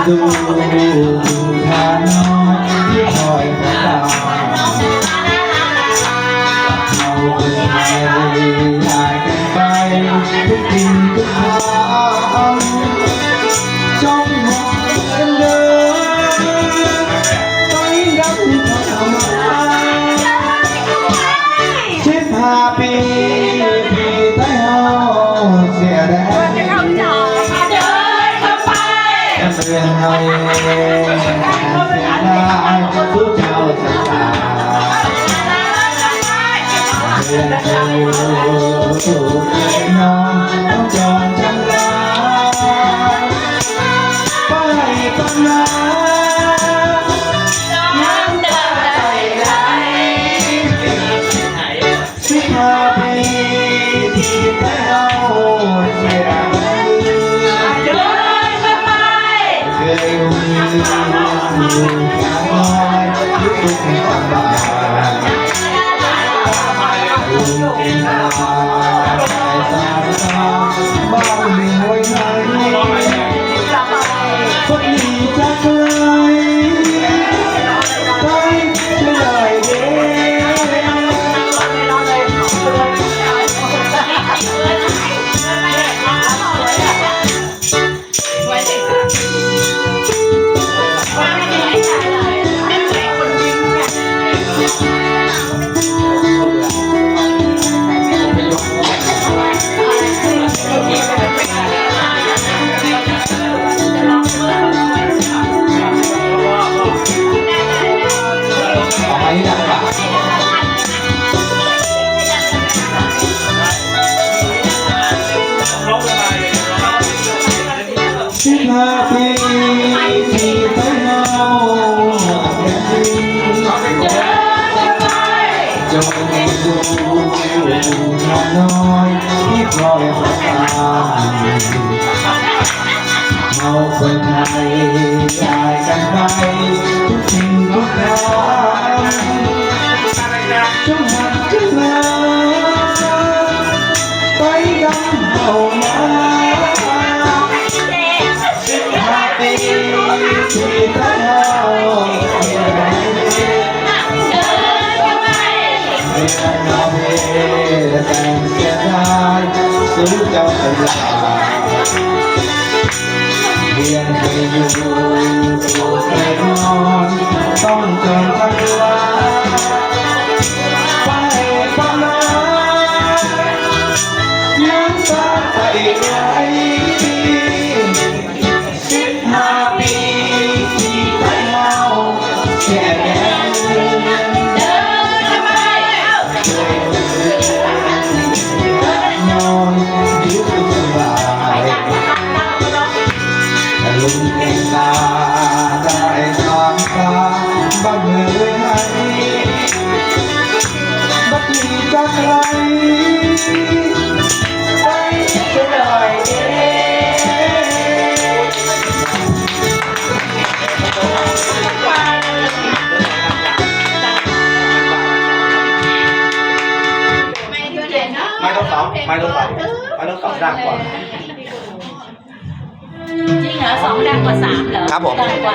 ดูทางน้อยที่คอยขอตามเราเป็นไงอยากกันไปทุกทีทุกครั้งจ้องมองกันเดินไปดับทางมา15 ปีที่ไต้เฮาเสียแรงจะเดินเข้าไปเมืองไทยเสียดายทุกเจ้าสตาเดินเที่ยวสู่น้องต้องจองจังลาไปปนา15 ปีที่ไต้เฮาเสียแรงเดินเข้าไปเคยมีอย่างน้อยทุกทุกสบายลุงเอ็นลาใจสาบ้านมีไว้ไหนคนหนีจากไกลไปจะได้เด้15 ปีที่ไต้เฮาจงดูทางน้อยที่คอยประทานเราคนไทยย้ายกันไปทุกสิ่งทุกอย่างจงหักจงลาไปกันเข้ามา15 ปีที่ไต้เฮาเสียแรงเรียนเราเพแต่เสียดายสู้เจ้าสยามเรียนเคยอยู่เคยนอนต้องจนทักลาไปปะนายังตาไปไกล15 ปีที่ไต้เฮาเสียแรงนอนอยู่สบายแต่ลุงเอ็นตาได้ทางตาบ้านเมืองไหนบัดนี้จากไกลไปจะได้เด้ไม่ต้องดังกว่าจริงเหรอ2 ดังกว่า3เหรอครับผมดังกว่า